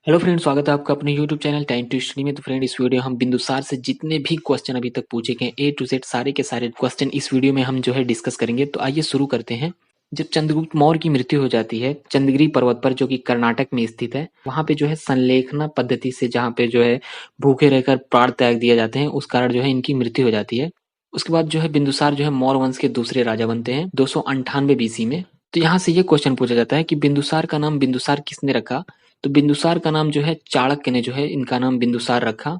Hello friend, स्वागत है आपका अपने YouTube channel time to study में। तो फ्रेंड, इस वीडियो हम बिंदुसार से जितने भी क्वेश्चन अभी तक पूछे गए ए टू जेड सारे के सारे क्वेश्चन इस वीडियो में हम डिस्कस करेंगे। तो आइए शुरू करते हैं। जब चंद्रगुप्त मौर्य की मृत्यु हो जाती है चंद्रगिरी पर्वत पर, जो कि कर्नाटक में स्थित है, वहां पे संलेखना पद्धति से जहाँ पे भूखे रहकर प्राण त्याग दिए जाते हैं, उस कारण इनकी मृत्यु हो जाती है। उसके बाद बिंदुसार मौर्य वंश के दूसरे राजा बनते हैं 298 बीसी में। तो यहाँ से ये क्वेश्चन पूछा जाता है कि बिंदुसार का नाम बिंदुसार किसने रखा। तो बिंदुसार का नाम चाणक्य ने इनका नाम बिंदुसार रखा।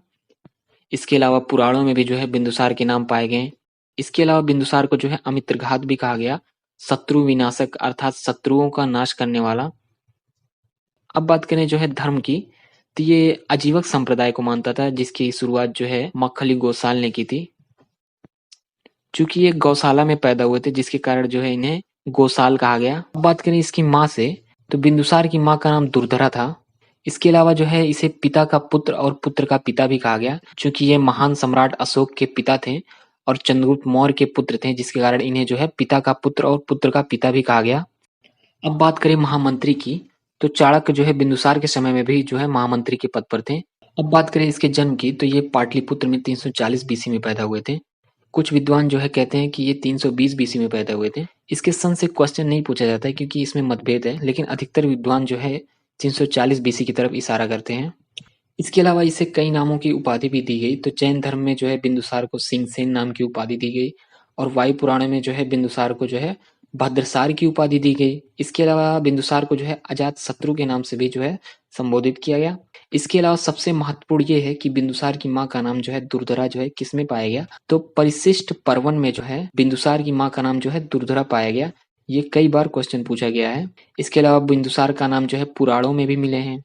इसके अलावा पुराणों में भी बिंदुसार के नाम पाए गए। इसके अलावा बिंदुसार को अमित्रघात भी कहा गया, शत्रु विनाशक अर्थात शत्रुओं का नाश करने वाला। अब बात करें धर्म की, तो ये अजीवक संप्रदाय को मानता था, जिसकी शुरुआत मक्खली गोसाल ने की थी। चूंकि ये गौशाला में पैदा हुए थे, जिसके कारण इन्हें गोसाल कहा गया। अब बात करें इसकी माँ से, तो बिंदुसार की माँ का नाम दुर्धरा था। इसके अलावा इसे पिता का पुत्र और पुत्र का पिता भी कहा गया, क्योंकि ये महान सम्राट अशोक के पिता थे और चंद्रगुप्त मौर्य के पुत्र थे, जिसके कारण इन्हें पिता का पुत्र और पुत्र का पिता भी कहा गया। अब बात करें महामंत्री की, तो चाणक्य बिंदुसार के समय में भी महामंत्री के पद पर थे। अब बात करें इसके जन्म की, तो ये पाटलिपुत्र में 340 बीसी में पैदा हुए थे। कुछ विद्वान कहते हैं कि ये 320 बीसी में पैदा हुए थे। इसके सन से क्वेश्चन नहीं पूछा जाता है, क्योंकि इसमें मतभेद है, लेकिन अधिकतर विद्वान 340 बीसी की तरफ इशारा करते हैं। इसके अलावा इसे कई नामों की उपाधि भी दी गई। तो जैन धर्म में बिंदुसार को सिंहसेन नाम की उपाधि दी गई, और वायु पुराण में बिंदुसार को भद्रसार की उपाधि दी गई। इसके अलावा बिंदुसार को अजात शत्रु के नाम से भी संबोधित किया गया। इसके अलावा सबसे महत्वपूर्ण ये है कि बिंदुसार की माँ का नाम दुर्धरा किसमें पाया गया। तो परिशिष्ट पर्वन में बिंदुसार की माँ का नाम दुर्धरा पाया गया। ये कई बार क्वेश्चन पूछा गया है। इसके अलावा बिंदुसार का नाम पुराणों में भी मिले हैं।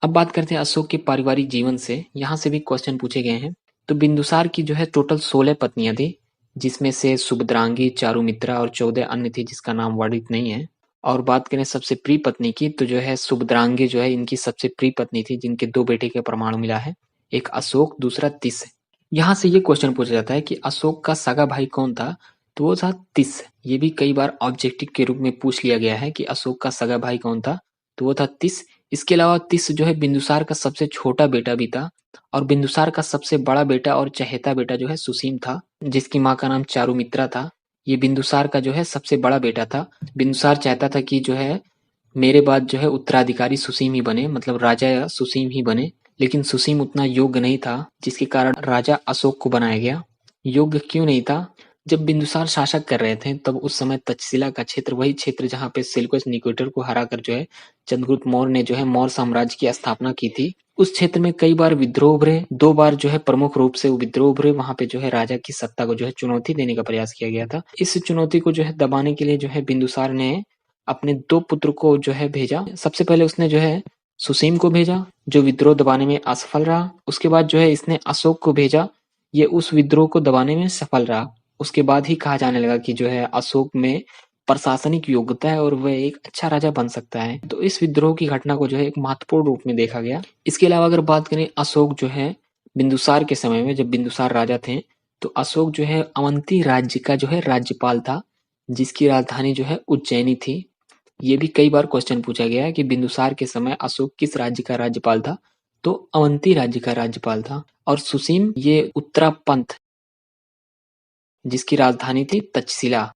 अब बात करते हैं अशोक के पारिवारिक जीवन से, यहाँ से भी क्वेश्चन पूछे गए हैं। तो बिंदुसार की टोटल 16 पत्नियां थी, जिसमें से सुभद्रांगी, चारुमित्रा और 14 अन्य थी, जिसका नाम वर्णित नहीं है। और बात करें सबसे प्रिय पत्नी की, तो सुभद्रांगी इनकी सबसे प्रिय पत्नी थी, जिनके 2 बेटे के प्रमाण मिला है, एक अशोक, दूसरा तिस। यहाँ से ये क्वेश्चन पूछा जाता है कि अशोक का सगा भाई कौन था। तो वो था तिस। ये भी कई बार ऑब्जेक्टिव के रूप में पूछ लिया गया है कि अशोक का सगा भाई कौन था। तो वो था तिस। इसके अलावा तिस बिंदुसार का सबसे छोटा बेटा भी था, और बिंदुसार का सबसे बड़ा बेटा और चहेता बेटा सुसीम था, जिसकी माँ का नाम चारुमित्रा था। ये बिंदुसार का सबसे बड़ा बेटा था। बिंदुसार चाहता था कि मेरे बाद उत्तराधिकारी सुसीम ही बने, मतलब राजा सुसीम ही बने। लेकिन सुसीम उतना योग्य नहीं था, जिसके कारण राजा अशोक को बनाया गया। योग्य क्यों नहीं था? जब बिंदुसार शासक कर रहे थे, तब उस समय तक्षशिला का क्षेत्र, वही क्षेत्र जहाँ पे सेल्यूकस निकेटर को हराकर चंद्रगुप्त मौर्य ने मौर्य साम्राज्य की स्थापना की थी, उस क्षेत्र में कई बार विद्रोह उभरे। 2 बार प्रमुख रूप से वो विद्रोह उभरे। वहां पे राजा की सत्ता को चुनौती देने का प्रयास किया गया था। इस चुनौती को दबाने के लिए बिंदुसार ने अपने 2 पुत्र को भेजा। सबसे पहले उसने सुसीम को भेजा, जो विद्रोह दबाने में असफल रहा। उसके बाद इसने अशोक को भेजा, ये उस विद्रोह को दबाने में सफल रहा। उसके बाद ही कहा जाने लगा कि अशोक में प्रशासनिक योग्यता है और वह एक अच्छा राजा बन सकता है। तो इस विद्रोह की घटना को एक महत्वपूर्ण रूप में देखा गया। इसके अलावा अगर बात करें अशोक बिंदुसार के समय में, जब बिंदुसार राजा थे, तो अशोक अवंती राज्य का राज्यपाल था, जिसकी राजधानी उज्जैनी थी। ये भी कई बार क्वेश्चन पूछा गया है कि बिंदुसार के समय अशोक किस राज्य का राज्यपाल था। तो अवंती राज्य का राज्यपाल था। और सुसीम ये उत्तरापंथ, जिसकी राजधानी थी तक्षशिला,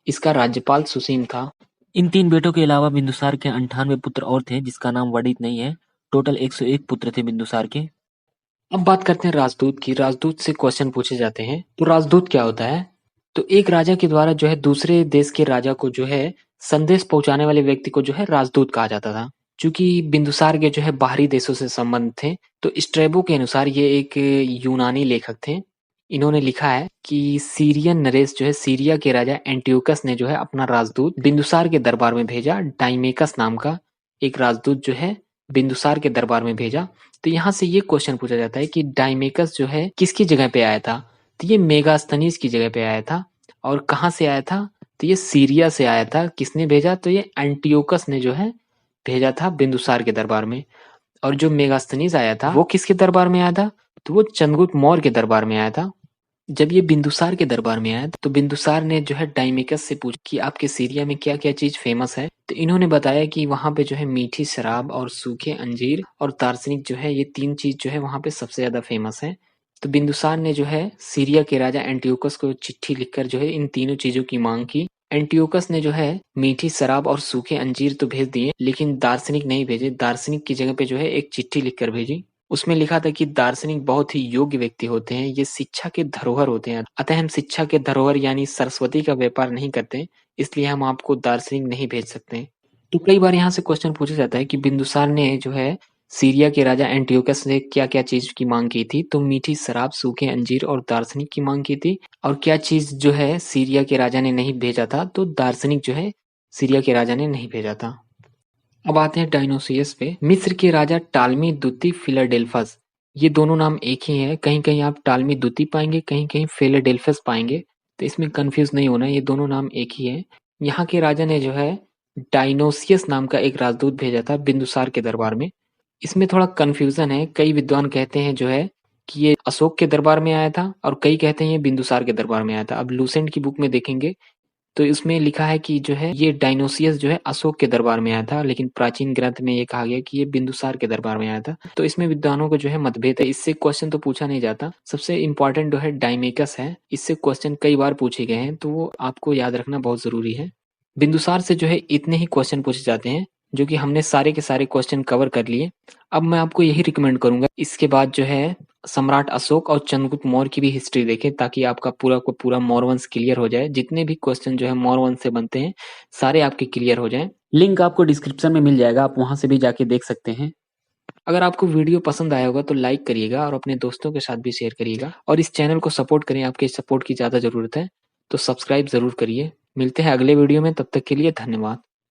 इसका राज्यपाल सुसीम था। इन 3 बेटों के अलावा बिंदुसार के 98 पुत्र और थे, जिसका नाम वर्णित नहीं है। टोटल 101 पुत्र थे बिंदुसार के। अब बात करते हैं राजदूत की। राजदूत से क्वेश्चन पूछे जाते हैं। तो राजदूत क्या होता है? तो एक राजा के द्वारा दूसरे देश के राजा को संदेश पहुंचाने वाले व्यक्ति को राजदूत कहा जाता था। चूंकि बिंदुसार के बाहरी देशों से संबंध थे, तो स्ट्रैबो के अनुसार ये एक यूनानी लेखक थे। इन्होंने लिखा है कि सीरियन नरेश सीरिया के राजा एंटियोकस ने अपना राजदूत बिंदुसार के दरबार में भेजा। डाइमेकस नाम का एक राजदूत बिंदुसार के दरबार में भेजा। तो यहाँ से ये क्वेश्चन पूछा जाता है कि डाइमेकस किसकी जगह पे आया था। तो ये मेगास्थनीज की जगह पे आया था। और कहाँ से आया था? तो ये सीरिया से आया था। किसने भेजा? तो ये एंटियोकस ने भेजा था बिंदुसार के दरबार में। और जो मेगास्थनीज आया था, वो किसके दरबार में आया था? तो वो चंद्रगुप्त मौर्य के दरबार में आया था। जब ये बिंदुसार के दरबार में आया तो बिंदुसार ने जो है डाइमेकस से पूछा कि आपके सीरिया में क्या क्या चीज फेमस है। तो इन्होंने बताया कि वहां पे जो है मीठी शराब और सूखे अंजीर और दार्शनिक जो है, ये तीन चीज जो है वहां पे सबसे ज्यादा फेमस है। तो बिंदुसार ने जो है सीरिया के राजा एंटियोकस को चिट्ठी लिखकर जो है इन तीनों चीजों की मांग की। एंटियोकस ने जो है मीठी शराब और सूखे अंजीर तो भेज दिए, लेकिन दार्शनिक नहीं भेजे। दार्शनिक की जगह पे जो है एक चिट्ठी लिखकर भेजी। उसमें लिखा था कि दार्शनिक बहुत ही योग्य व्यक्ति होते हैं, ये शिक्षा के धरोहर होते हैं, अतः हम शिक्षा के धरोहर यानी सरस्वती का व्यापार नहीं करते, इसलिए हम आपको दार्शनिक नहीं भेज सकते। तो कई बार यहाँ से क्वेश्चन पूछा जाता है कि बिंदुसार ने जो है सीरिया के राजा एंटियोकस से क्या क्या चीज की मांग की थी। तो मीठी शराब, सूखे अंजीर और दार्शनिक की मांग की थी। और क्या चीज जो है सीरिया के राजा ने नहीं भेजा था, तो दार्शनिक जो है सीरिया के राजा ने नहीं भेजा था। अब आते हैं डायनोसियस पे। मिस्र के राजा टालमी द्वितीय फिलाडेल्फस, ये दोनों नाम एक ही है। कहीं कहीं आप टालमी द्वितीय पाएंगे, कहीं कहीं फिलाडेल्फस पाएंगे, तो इसमें कंफ्यूज नहीं होना, ये दोनों नाम एक ही है। यहाँ के राजा ने जो है डायनोसियस नाम का एक राजदूत भेजा था बिंदुसार के दरबार में। इसमें थोड़ा कंफ्यूजन है, कई विद्वान कहते हैं जो है कि ये अशोक के दरबार में आया था और कई कहते हैं ये बिंदुसार के दरबार में आया था। अब लूसेंट की बुक में देखेंगे तो इसमें लिखा है कि जो है ये डायनोसियस जो है अशोक के दरबार में आया था, लेकिन प्राचीन ग्रंथ में ये कहा गया कि ये बिंदुसार के दरबार में आया था। तो इसमें विद्वानों को जो है मतभेद है, इससे क्वेश्चन तो पूछा नहीं जाता। सबसे इंपॉर्टेंट जो है डाइमेकस है, इससे क्वेश्चन कई बार पूछे गए हैं, तो वो आपको याद रखना बहुत जरूरी है। बिंदुसार से जो है इतने ही क्वेश्चन पूछे जाते हैं, जो कि हमने सारे के सारे क्वेश्चन कवर कर लिए। अब मैं आपको यही रिकमेंड करूंगा, इसके बाद जो है सम्राट अशोक और चंद्रगुप्त मौर्य की भी हिस्ट्री देखें, ताकि आपका पूरा को पूरा मौर्य वंश क्लियर हो जाए। जितने भी क्वेश्चन जो है मौर्य वंश से बनते हैं, सारे आपके क्लियर हो जाएं। लिंक आपको डिस्क्रिप्शन में मिल जाएगा, आप वहां से भी जाके देख सकते हैं। अगर आपको वीडियो पसंद आया होगा तो लाइक करिएगा और अपने दोस्तों के साथ भी शेयर करिएगा, और इस चैनल को सपोर्ट करें, आपके सपोर्ट की ज़्यादा ज़रूरत है, तो सब्सक्राइब ज़रूर करिए। मिलते हैं अगले वीडियो में, तब तक के लिए धन्यवाद।